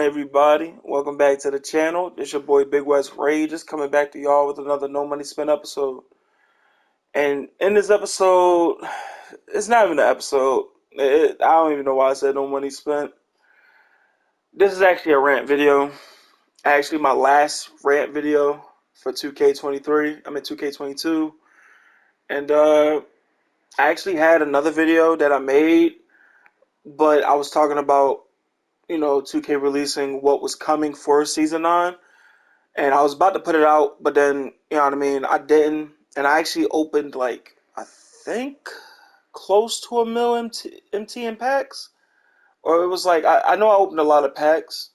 everybody? Welcome back to the channel. It's your boy Big West Ray, just coming back to y'all with another No Money Spent episode. And in this episode, it's not even an episode. I don't even know why I said No Money Spent. This is actually a rant video. Actually, my last rant video for 2K23. I'm in 2K22. And I actually had another video that I made, but I was talking about 2K releasing what was coming for Season 9. And I was about to put it out, but then, you know what I mean, I didn't. And I actually opened, I think, close to a mil MT in packs. Or it was I know I opened a lot of packs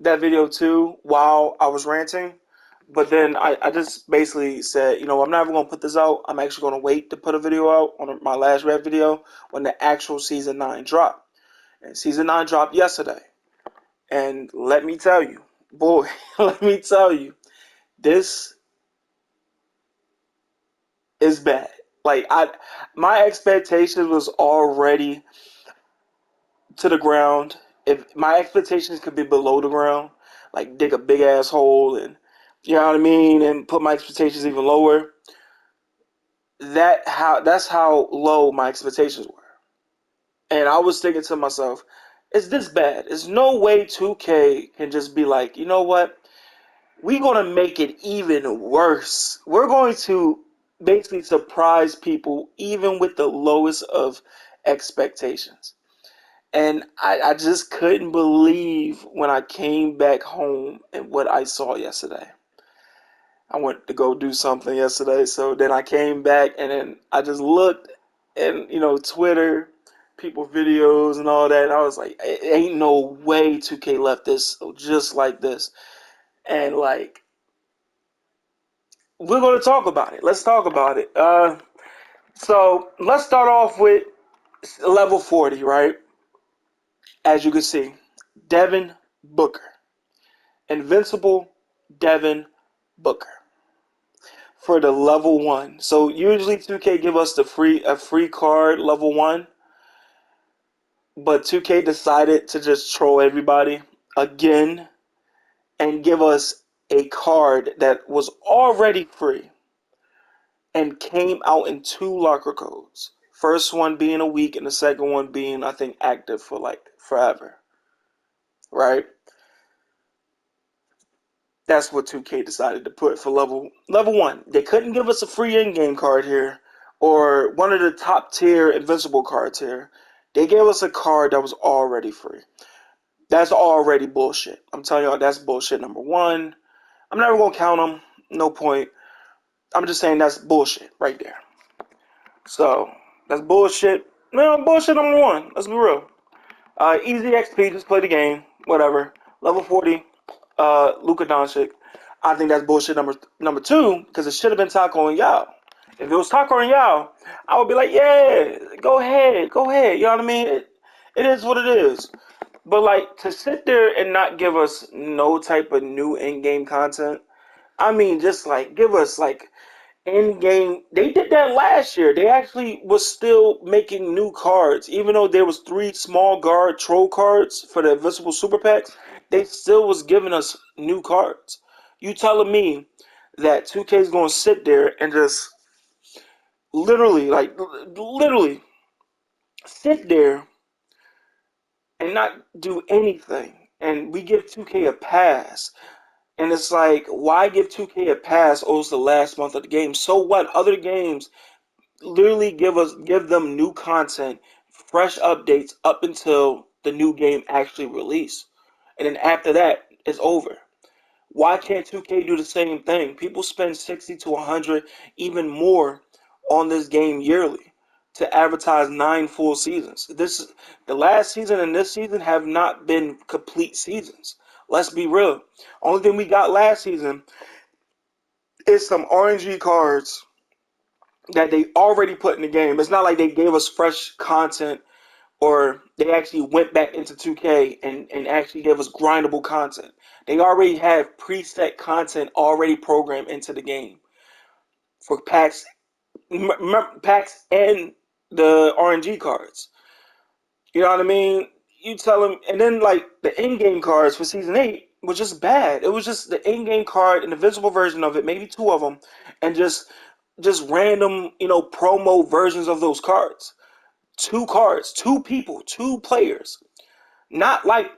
that video too while I was ranting. But then I just basically said, I'm not even going to put this out. I'm actually going to wait to put a video out on my last rap video when the actual Season 9 dropped. And Season 9 dropped yesterday. And let me tell you, boy, let me tell you, this is bad. My expectations was already to the ground. If my expectations could be below the ground, like dig a big ass hole and you know what I mean, and put my expectations even lower. That's how low my expectations were. And I was thinking to myself, it's this bad. There's no way 2K can just be like, you know what? We're going to make it even worse. We're going to basically surprise people even with the lowest of expectations. And I just couldn't believe when I came back home and what I saw yesterday. I went to go do something yesterday, so then I came back and then I just looked and Twitter, people videos and all that, and I was like, ain't no way 2K left this just like this. And we're going to talk about it. Let's talk about it. So let's start off with level 40, right? As you can see, Devin Booker. Invincible Devin Booker for the level 1. So usually 2K give us a free card level 1, but 2K decided to just troll everybody again and give us a card that was already free and came out in 2 locker codes. First one being a week and the second one being, I think, active for forever. Right? That's what 2K decided to put for level 1. They couldn't give us a free in-game card here or one of the top tier invincible cards here. They gave us a card that was already free. That's already bullshit. I'm telling y'all, that's bullshit number 1. I'm never going to count them. No point. I'm just saying that's bullshit right there. So, that's bullshit. No, bullshit number 1. Let's be real. Easy XP, just play the game. Whatever. Level 40, Luka Doncic. I think that's bullshit number 2, because it should have been Taco and Yao. If it was Taco and Yao, I would be like, yeah, go ahead. You know what I mean? It is what it is. But to sit there and not give us no type of new in-game content, I mean, just give us in-game. They did that last year. They actually was still making new cards, even though there was 3 small guard troll cards for the Invincible Super Packs. They still was giving us new cards. You telling me that 2K is going to sit there and just literally sit there and not do anything, and we give 2K a pass? And it's like, why give 2K a pass? Oh, it's the last month of the game. So what? Other games literally give them new content, fresh updates up until the new game actually release. And then after that, it's over. Why can't 2K do the same thing? People spend 60 to 100, even more on this game yearly to advertise 9 full seasons. The last season and this season have not been complete seasons. Let's be real. Only thing we got last season is some RNG cards that they already put in the game. It's not like they gave us fresh content or they actually went back into 2K and actually gave us grindable content. They already have preset content already programmed into the game for packs and the RNG cards. You know what I mean? you tell him, and then like the in-game cards for season 8 was just bad. It was just the in-game card and the visible version of it, maybe two of them, and just random, promo versions of those cards. Two cards, two people, two players. Not like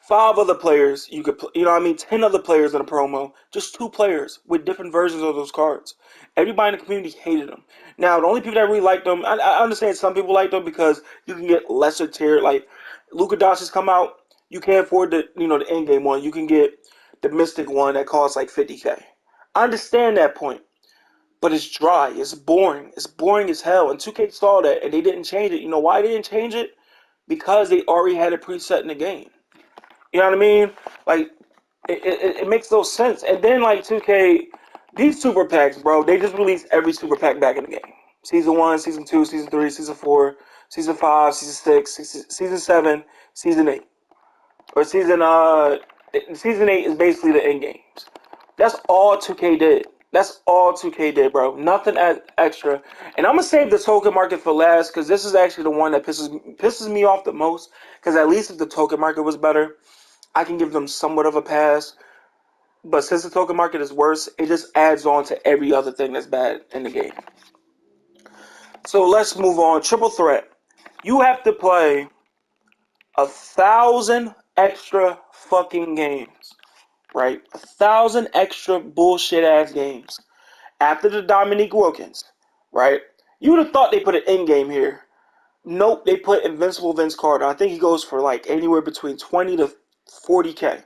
five other players you could, 10 other players in a promo. Just two players with different versions of those cards. Everybody in the community hated them. Now, the only people that really liked them, I understand some people like them because you can get lesser tier. Like, Luka Doncic come out, you can't afford the in-game one. You can get the Mystic one that costs like 50K. I understand that point. But it's dry. It's boring. It's boring as hell. And 2K saw that and they didn't change it. You know why they didn't change it? Because they already had it preset in the game. You know what I mean? Like, it makes no sense. And then, like, 2K, these super packs, bro, they just release every super pack back in the game. Season 1, Season 2, Season 3, Season 4, Season 5, Season 6, Season 7, Season 8. Or Season 8 is basically the end games. That's all 2K did. That's all 2K did, bro. Nothing extra. And I'm gonna save the token market for last because this is actually the one that pisses me off the most. Because at least if the token market was better, I can give them somewhat of a pass. But since the token market is worse, it just adds on to every other thing that's bad in the game. So let's move on. Triple threat. You have to play 1,000 extra fucking games, right? 1,000 extra bullshit ass games after the Dominique Wilkins, right? You would have thought they put an end game here. Nope, they put Invincible Vince Carter. I think he goes for like anywhere between 20 to 40K,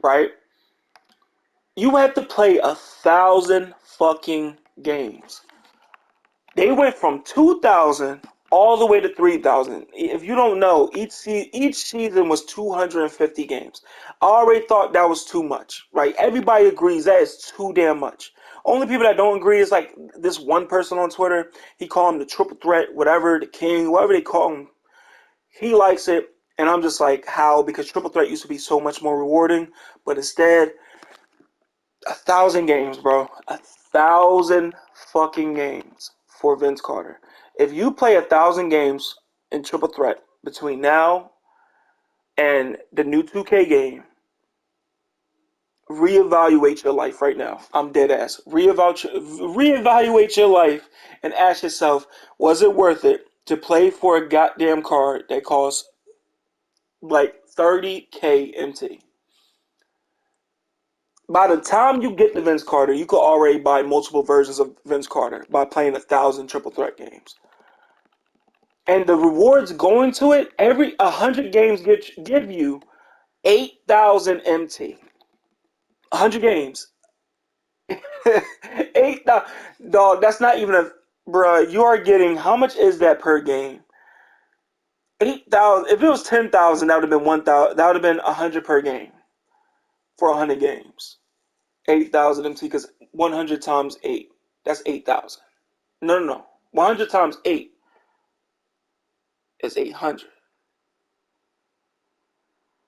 right? You have to play 1,000 fucking games. They went from 2,000 all the way to 3,000. If you don't know, each season was 250 games. I already thought that was too much, right? Everybody agrees that is too damn much. Only people that don't agree is like this one person on Twitter. He called him the triple threat, whatever, the king, whatever they call him. He likes it, and I'm just like, how? Because triple threat used to be so much more rewarding, but instead, 1,000 games, bro. 1,000 fucking games for Vince Carter. If you play 1,000 games in triple threat between now and the new 2K game, reevaluate your life right now. I'm dead ass. Reevaluate your life and ask yourself, was it worth it to play for a goddamn card that costs like 30K MT? By the time you get to Vince Carter, you could already buy multiple versions of Vince Carter by playing 1,000 triple threat games. And the rewards going to it, every 100 games give you 8,000 MT. 100 games. 8,000. Dog, that's not even a... Bruh, you are getting... How much is that per game? 8,000. If it was 10,000, that would have been 1,000. That would have been 100 per game for 100 games. 8,000 MT because 100 times 8. That's 8,000. No. 100 times 8 is 800.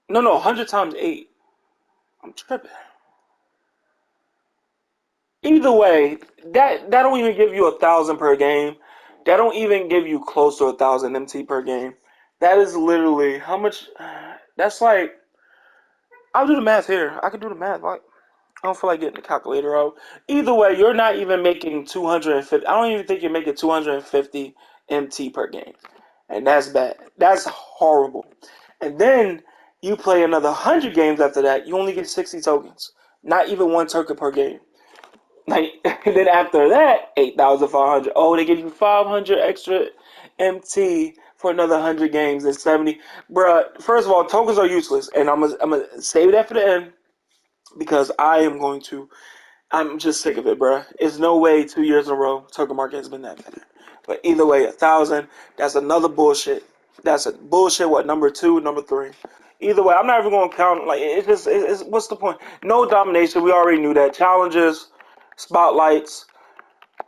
No. 100 times 8. I'm tripping. Either way, that don't even give you 1,000 per game. That don't even give you close to 1,000 MT per game. That is literally how much. That's like, I'll do the math here. I can do the math. Like, I don't feel like getting the calculator out. Either way, you're not even making 250. I don't even think you're making 250 MT per game. And that's bad. That's horrible. And then you play another 100 games after that, you only get 60 tokens. Not even one token per game. Like, and then after that, 8,500. Oh, they give you 500 extra MT for another 100 games and 70. Bruh, first of all, tokens are useless. And I'm gonna save that for the end because I'm just sick of it, bruh. It's no way 2 years in a row token market has been that bad. But either way, 1,000, that's another bullshit. That's a bullshit, what, number 2, number 3. Either way, I'm not even going to count. Like, what's the point? No domination. We already knew that. Challenges, spotlights.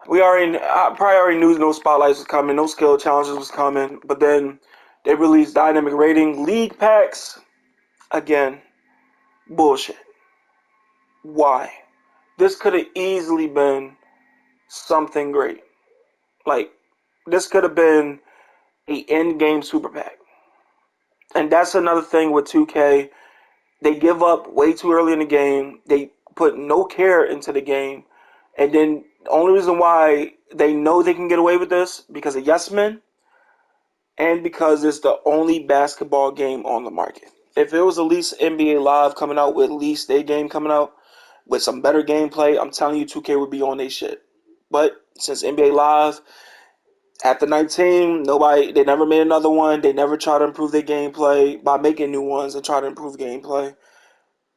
I probably already knew no spotlights was coming. No skill challenges was coming. But then they released dynamic rating. League packs, again, bullshit. Why? This could have easily been something great. Like, this could have been a end game super pack. And that's another thing with 2K. They give up way too early in the game. They put no care into the game. And then the only reason why they know they can get away with this because of yes men and because it's the only basketball game on the market. If it was at least NBA Live coming out with at least a game coming out with some better gameplay, I'm telling you 2K would be on their shit. But since NBA Live after 19, they never made another one. They never try to improve their gameplay by making new ones and try to improve gameplay.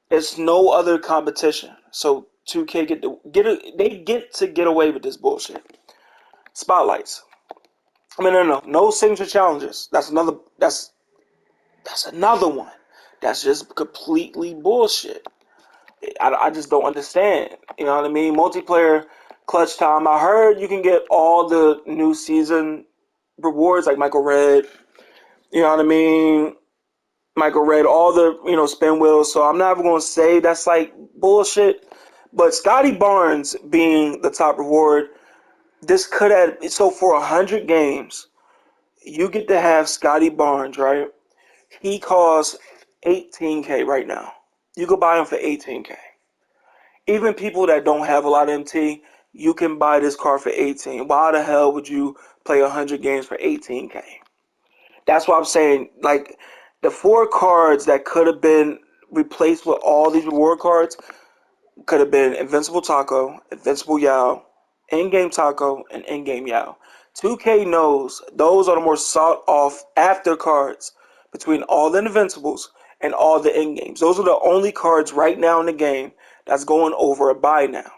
It's no other competition. So 2K they get to get away with this bullshit. Spotlights. I mean, no signature challenges. That's another one. That's just completely bullshit. I just don't understand. You know what I mean? Multiplayer clutch time. I heard you can get all the new season rewards like Michael Red. You know what I mean? Michael Red, all the spin wheels. So I'm not even gonna say that's like bullshit. But Scotty Barnes being the top reward, this could have so for 100 games, you get to have Scotty Barnes, right? He costs 18K right now. You could buy him for 18K. Even people that don't have a lot of MT, you can buy this car for 18. Why the hell would you play 100 games for 18K? That's what I'm saying. Like the 4 cards that could have been replaced with all these reward cards could have been Invincible Taco, Invincible Yao, In-Game Taco, and In-Game Yao. 2K knows those are the more sought off after cards between all the Invincibles and all the in-games. Those are the only cards right now in the game that's going over a buy now.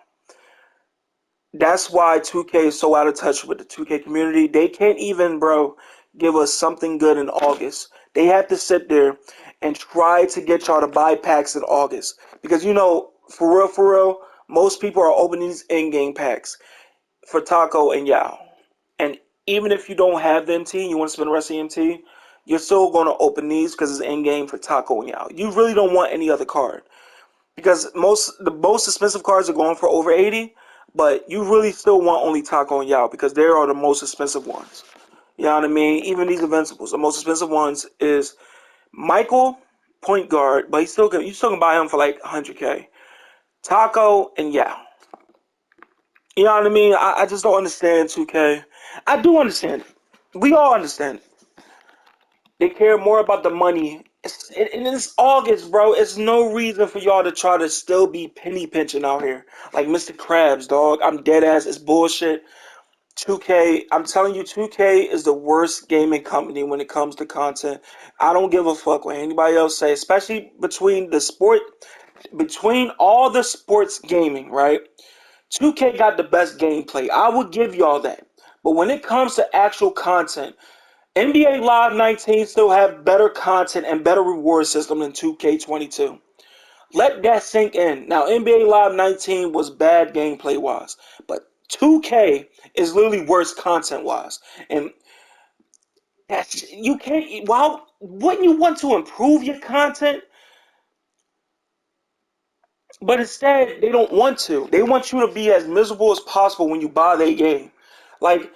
That's why 2K is so out of touch with the 2K community. They can't even, bro, give us something good in August. They have to sit there and try to get y'all to buy packs in August. Because, for real, most people are opening these in-game packs for Taco and Yao. And even if you don't have the MT and you want to spend the rest of the MT, you're still going to open these because it's in-game for Taco and Yao. You really don't want any other card. Because the most expensive cards are going for over 80, but you really still want only Taco and Yao because they are the most expensive ones. You know what I mean? Even these Invincibles, the most expensive ones is Michael, point guard, but you still can buy him for like 100K. Taco and Yao. You know what I mean? I just don't understand 2K. I do understand it. We all understand it. They care more about the money. And it's August, bro. It's no reason for y'all to try to still be penny pinching out here. Like Mr. Krabs, dog. I'm dead ass. It's bullshit. 2K, I'm telling you, 2K is the worst gaming company when it comes to content. I don't give a fuck what anybody else say, especially between all the sports gaming, right? 2K got the best gameplay. I would give y'all that. But when it comes to actual content, NBA Live 19 still have better content and better reward system than 2K22. Let that sink in. Now, NBA Live 19 was bad gameplay wise, but 2K is literally worse content wise. And that's you can't. Well, wouldn't you want to improve your content? But instead, they don't want to. They want you to be as miserable as possible when you buy their game. Like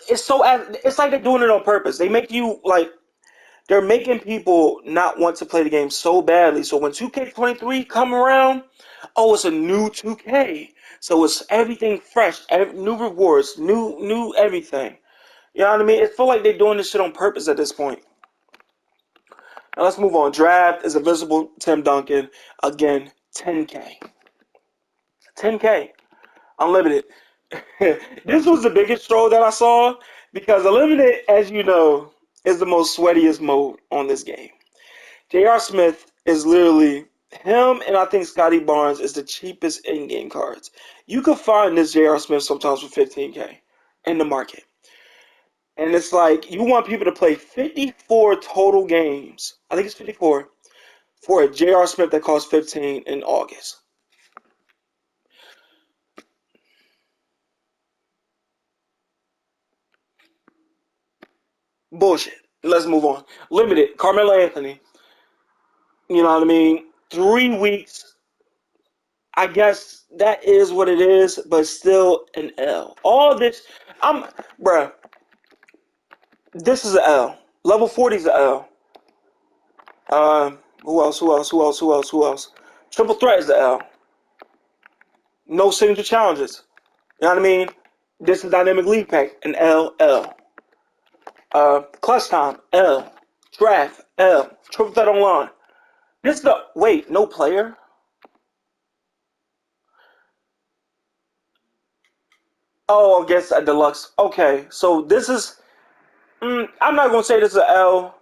it's like they're doing it on purpose. They make you like they're making people not want to play the game so badly. So when 2K23 come around, oh, it's a new 2K. So it's everything fresh, new rewards, new everything. You know what I mean? It feel like they're doing this shit on purpose at this point. Now let's move on. Draft is Invisible Tim Duncan. Again, 10K. 10K. Unlimited. This was the biggest troll that I saw because Unlimited, as you know, is the most sweatiest mode on this game. J.R. Smith is literally him, and I think Scotty Barnes is the cheapest in-game cards. You could find this J.R. Smith sometimes for 15K in the market. And it's like you want people to play 54 total games. I think it's 54 for a J.R. Smith that costs 15 in August. Bullshit. Let's move on. Limited. Carmelo Anthony. You know what I mean? 3 weeks. I guess that is what it is, but still an L. All this, I'm, bruh. This is an L. Level 40 is an L. Who else? Who else? Who else? Who else? Who else? Triple threat is the L. No signature challenges. You know what I mean? This is dynamic league pack, an L L. Clutch time, L. Draft, L. Triple threat online. This is the wait, no player. Oh, I guess a deluxe. Okay, so this is. I'm not gonna say this is an L.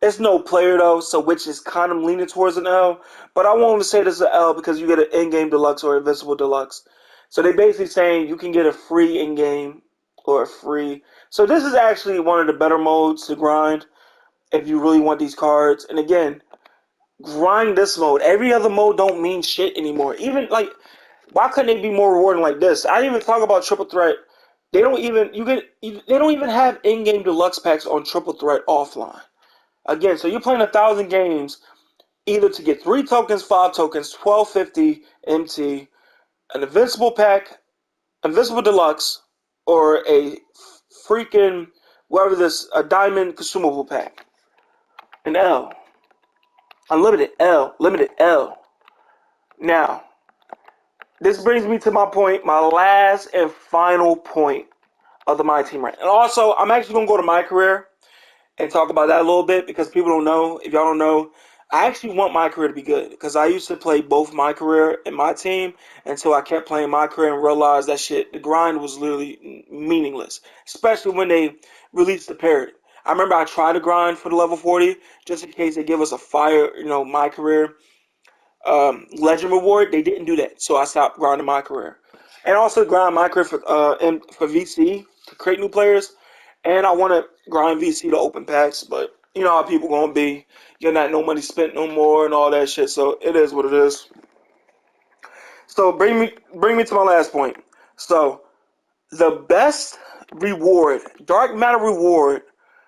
It's no player though, so which is kind of leaning towards an L. But I won't even say this is an L because you get an in-game deluxe or invincible deluxe. So they basically saying you can get a free in-game or a free. So this is actually one of the better modes to grind if you really want these cards. And again, grind this mode. Every other mode don't mean shit anymore. Even like, why couldn't they be more rewarding like this? I didn't even talk about triple threat. They don't even they don't even have in-game deluxe packs on triple threat offline. Again, so you're playing 1,000 games either to get 3 tokens, 5 tokens, 1250 MT, an invincible pack, invincible deluxe, or a freaking whatever this a diamond consumable pack. An L. Unlimited L. Limited L. Now, this brings me to my point, my last and final point of the Myteam rant. And also, I'm actually gonna go to my career and talk about that a little bit because people don't know. If y'all don't know, I actually want my career to be good because I used to play both my career and my team until I kept playing my career and realized that shit, the grind was literally meaningless, especially when they released the parrot. I remember I tried to grind for the level 40 just in case they give us a fire, my career legend reward. They didn't do that, so I stopped grinding my career, and also grind my career for VC to create new players, and I want to grind VC to open packs, but you know how people gonna be. You're not no money spent no more and all that shit, so it is what it is. So bring me to my last point. So the best reward, dark matter reward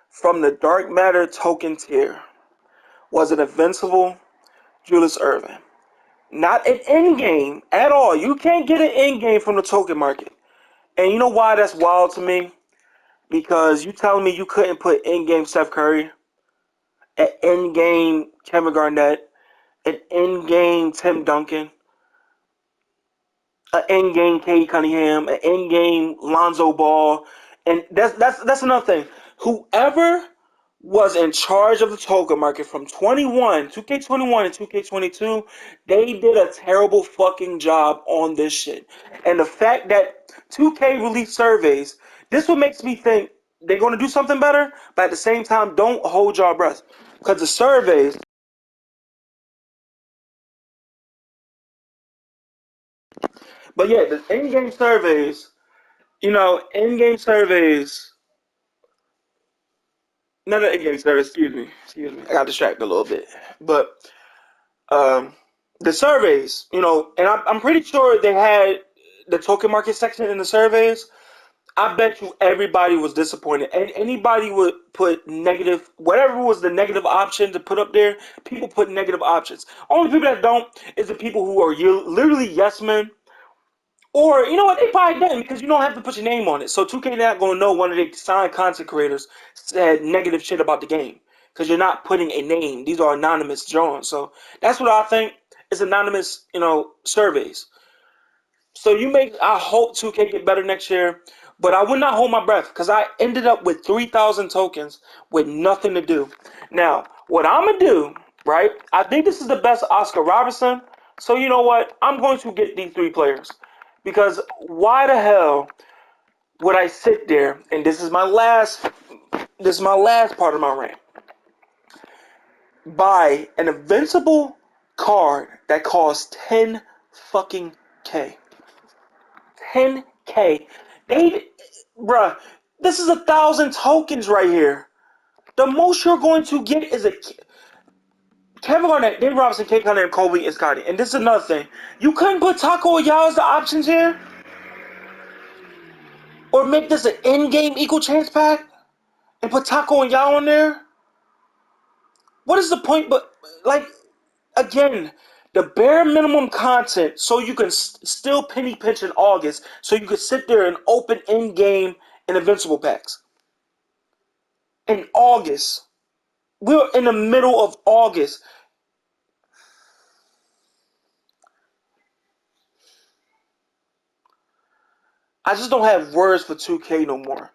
from the dark matter token tier was an invincible Julius Irvin. Not an in game at all. You can't get an in game from the token market. And you know why that's wild to me? Because you telling me you couldn't put in game Steph Curry, an in game Kevin Garnett, an in game Tim Duncan, an in game Cade Cunningham, an in game Lonzo Ball. And that's another thing. Whoever was in charge of the token market from 2K21 and 2K22, they did a terrible fucking job on this shit. And the fact that 2K released surveys, this what makes me think they're going to do something better, but at the same time, don't hold your breath. Because the surveys, but yeah, the in-game surveys, in-game surveys, not the in-game surveys, excuse me, I got distracted a little bit. But um, the surveys, and I'm pretty sure they had the token market section in the surveys. I bet you everybody was disappointed. And anybody would put negative, whatever was the negative option to put up there, people put negative options. Only people that don't is the people who are literally yes men. Or, you know what, they probably didn't because you don't have to put your name on it. So 2K not going to know one of the signed content creators said negative shit about the game because you're not putting a name. These are anonymous drawings. So that's what I think is anonymous, surveys. So I hope 2K get better next year, but I would not hold my breath because I ended up with 3,000 tokens with nothing to do. Now, what I'm going to do, right, I think this is the best Oscar Robertson. So you know what? I'm going to get these 3 players because why the hell would I sit there, and this is my last part of my rant, buy an invincible card that costs 10 fucking K. 10K. They, bruh, this is 1,000 tokens right here. The most you're going to get is a Kevin Garnett, David Robinson, Kate Cunningham, Kobe, and Scotty. And this is another thing. You couldn't put Taco and Yao as the options here? Or make this an in-game equal chance pack? And put Taco and Yao in there? What is the point? But, like, again, the bare minimum content so you can still penny pinch in August so you can sit there and open in-game and invincible packs. In August. We're in the middle of August. I just don't have words for 2K no more.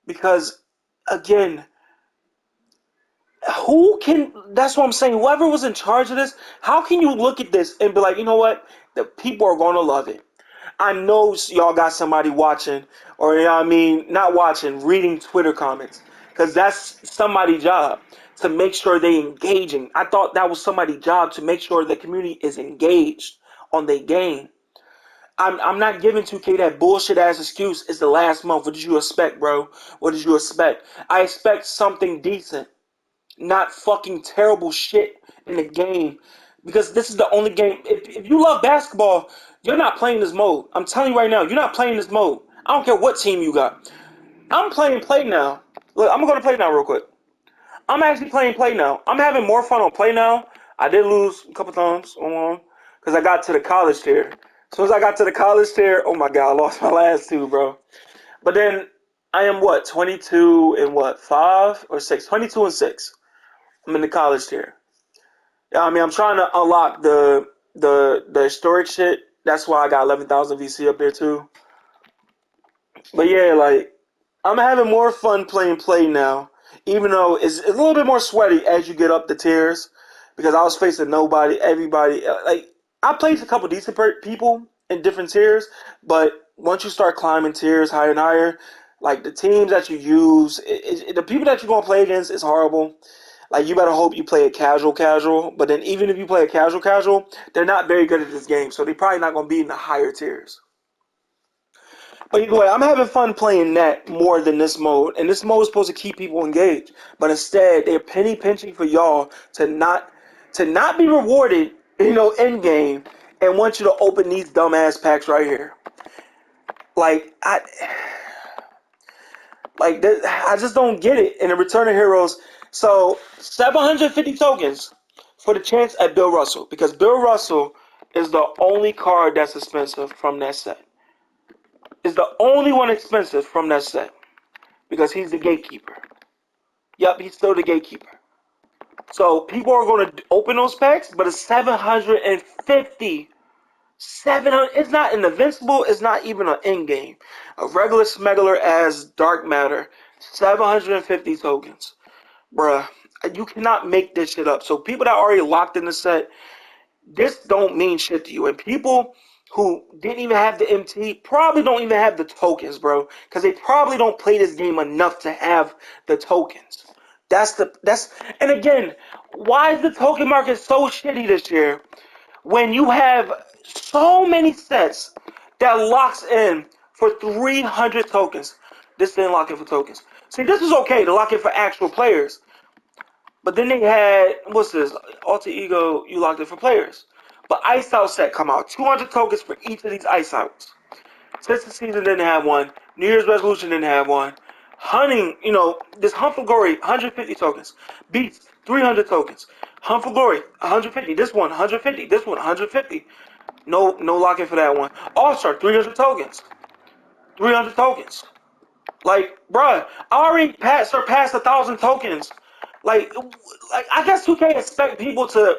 Because, again, who can, that's what I'm saying, whoever was in charge of this, how can you look at this and be like, you know what, the people are going to love it. I know y'all got somebody watching, or you know what I mean, not watching, reading Twitter comments, because that's somebody's job to make sure they engaging. I thought that was somebody's job to make sure the community is engaged on their game. I'm not giving 2K that bullshit ass excuse. It's the last month. What did you expect, bro? What did you expect? I expect something decent, not fucking terrible shit in the game. Because this is the only game. If you love basketball, you're not playing this mode. I'm telling you right now, you're not playing this mode. I don't care what team you got. I'm playing Play Now. Look, I'm gonna go to Play Now real quick. I'm actually playing Play Now. I'm having more fun on Play Now. I did lose a couple times on one because I got to the college tier. As soon as I got to the college tier, oh my god, I lost my last two, bro. But then I am what, 22 and what, 5 or 6? 22 and 6. I'm in the college tier. Yeah, I mean, I'm trying to unlock the historic shit. That's why I got 11,000 VC up there too. But yeah, like I'm having more fun playing Play Now, even though it's a little bit more sweaty as you get up the tiers, because I was facing nobody, everybody. Like I played a couple decent people in different tiers, but once you start climbing tiers higher and higher, like the teams that you use, the people that you're gonna play against is horrible. Like you better hope you play a casual, but then even if you play a casual, they're not very good at this game, so they're probably not gonna be in the higher tiers. But either way, I'm having fun playing that more than this mode. And this mode is supposed to keep people engaged. But instead, they're penny pinching for y'all to not be rewarded, in game, and want you to open these dumbass packs right here. Like I just don't get it. In the Return of Heroes, so 750 tokens for the chance at Bill Russell, because Bill Russell is the only card that's expensive from that set. Is the only one expensive from that set. Because he's the gatekeeper. Yep, he's still the gatekeeper. So people are going to open those packs, but it's 750. 700. It's not an invincible. It's not even an in-game. A regular smuggler as dark matter. 750 tokens, bruh. You cannot make this shit up. So people that are already locked in the set, this don't mean shit to you. And people who didn't even have the MT probably don't even have the tokens, bro. Because they probably don't play this game enough to have the tokens. And again, why is the token market so shitty this year when you have so many sets that locks in for 300 tokens? This didn't lock in for tokens. See, this is okay to lock in for actual players. But then they had, what's this? Alter Ego, you locked it for players. But Ice Out set come out. 200 tokens for each of these Ice Outs. Since the season didn't have one. New Year's resolution didn't have one. Hunting, this Hunt for Glory, 150 tokens. Beats, 300 tokens. Hunt for Glory, 150. This one, 150. This one, 150. No lock-in for that one. All-Star, 300 tokens. 300 tokens. Like, bruh, I already surpassed 1,000 tokens. Like I guess 2K expect people to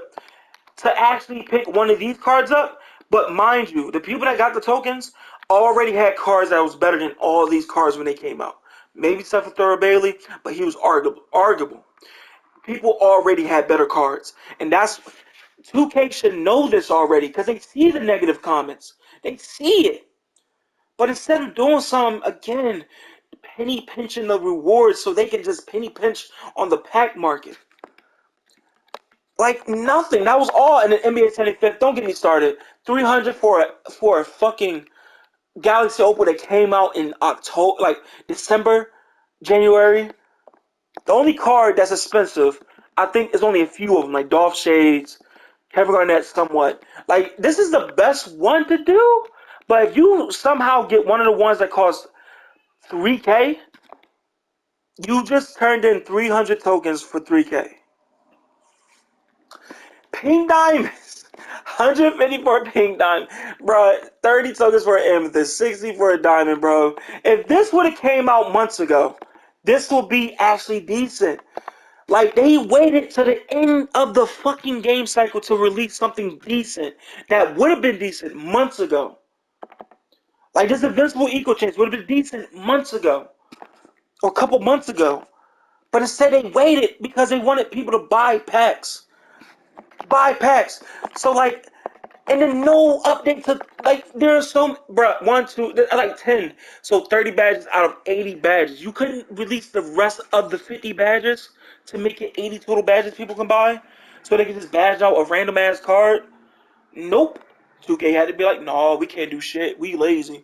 actually pick one of these cards up, but mind you, the people that got the tokens already had cards that was better than all these cards when they came out. Maybe except for Thurl Bailey, but he was arguable. People already had better cards, and that's 2K should know this already because they see the negative comments. They see it. But instead of doing some, again, penny pinching the rewards so they can just penny pinch on the pack market. Like nothing. That was all in the NBA 25th. Don't get me started. 300 for a fucking Galaxy Opal that came out in October, like December, January. The only card that's expensive, I think, is only a few of them, like Dolph Shades, Kevin Garnett, somewhat. Like this is the best one to do. But if you somehow get one of the ones that cost 3K, you just turned in 300 tokens for 3K. Pink diamonds. 150 for a pink diamond. Bro, 30 tokens for an amethyst, 60 for a diamond, bro. If this would have came out months ago, this will be actually decent. Like, they waited to the end of the fucking game cycle to release something decent that would have been decent months ago. Like, this Invincible Eco Chains would have been decent months ago. Or a couple months ago. But instead they waited because they wanted people to buy packs. Buy packs. So, like, and then no update to, like, there's some, bruh, 1, 2, like 10. So 30 badges out of 80 badges. You couldn't release the rest of the 50 badges to make it 80 total badges people can buy? So they can just badge out a random ass card? Nope. 2K had to be like, no, we can't do shit. We lazy.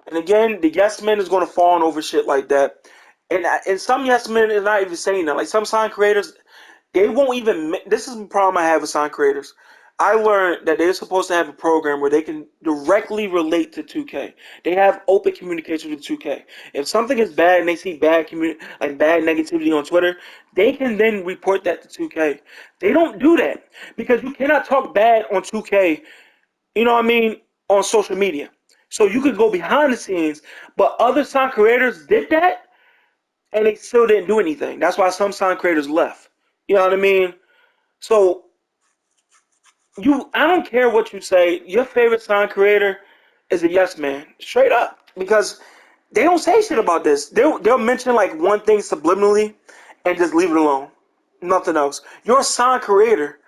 And again, the yes men is going to fall on over shit like that. And some yes men is not even saying that. Like, some sign creators, they won't even. This is the problem I have with sign creators. I learned that they're supposed to have a program where they can directly relate to 2K. They have open communication with 2K. If something is bad and they see like bad negativity on Twitter, they can then report that to 2K. They don't do that because you cannot talk bad on 2K, you know what I mean, on social media. So you could go behind the scenes, but other sign creators did that and they still didn't do anything. That's why some sign creators left. You know what I mean? So I don't care what you say. Your favorite sign creator is a yes man, straight up, because they don't say shit about this. They'll mention like one thing subliminally and just leave it alone. Nothing else. You're a sign creator.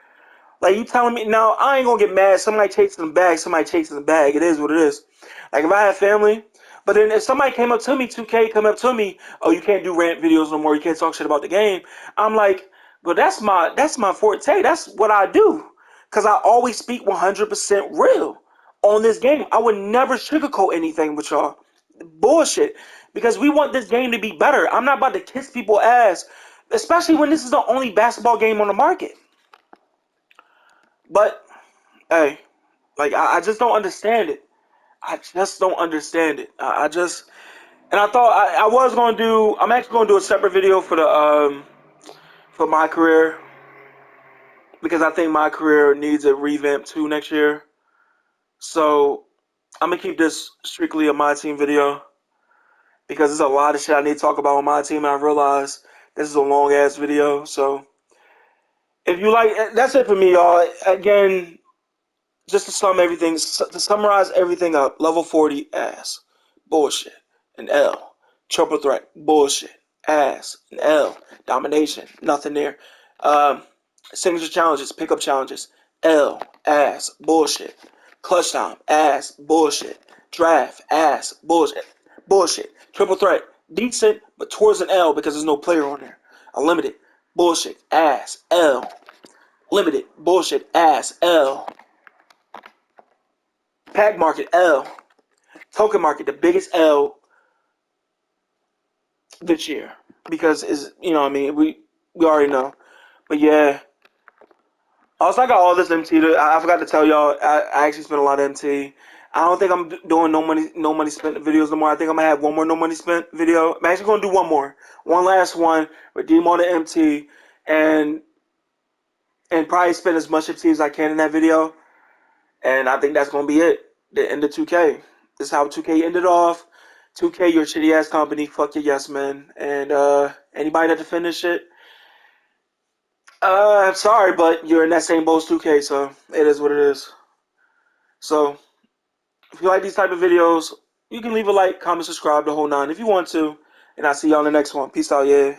Like, you telling me now, I ain't gonna get mad. Somebody chasing the bag, somebody chasing the bag. It is what it is. Like, if I have family, but then if somebody came up to me, 2K come up to me, oh, you can't do rant videos no more. You can't talk shit about the game. I'm like, well, that's my forte. That's what I do. Cause I always speak 100% real on this game. I would never sugarcoat anything with y'all. Bullshit. Because we want this game to be better. I'm not about to kiss people's ass, especially when this is the only basketball game on the market. But hey, like, I just don't understand it. I just don't understand it. I just, and I thought I was gonna do. I'm actually gonna do a separate video for my career, because I think my career needs a revamp too next year. So I'm gonna keep this strictly a my team video because there's a lot of shit I need to talk about on my team, and I realize this is a long ass video. So if you like, that's it for me, y'all. Again, just to summarize everything up, level 40, ass. Bullshit. An L. Triple threat. Bullshit. Ass. An L. Domination. Nothing there. Um, Signature challenges. Pickup challenges. L. Ass. Bullshit. Clutch time. Ass. Bullshit. Draft. Ass. Bullshit. Bullshit. Triple threat. Decent, but towards an L because there's no player on there. Unlimited. Bullshit. Ass. L. Limited. Bullshit. Ass. L. Pack market, L. Token market, the biggest L this year. Because is, you know what I mean, we already know. But yeah. Also, I got all this MT. I forgot to tell y'all, I actually spent a lot of MT. I don't think I'm doing no money spent videos no more. I think I'm gonna have one more no money spent video. I'm actually gonna do one more. One last one, redeem all the MT, and probably spend as much MT as I can in that video. And I think that's gonna be it. The end of 2K. This is how 2K ended off. 2K, your shitty ass company. Fuck your yes men. And anybody that defend this shit, I'm sorry, but you're in that same boat as 2K, so it is what it is. So if you like these type of videos, you can leave a like, comment, subscribe, the whole nine if you want to. And I'll see y'all in the next one. Peace out, yeah.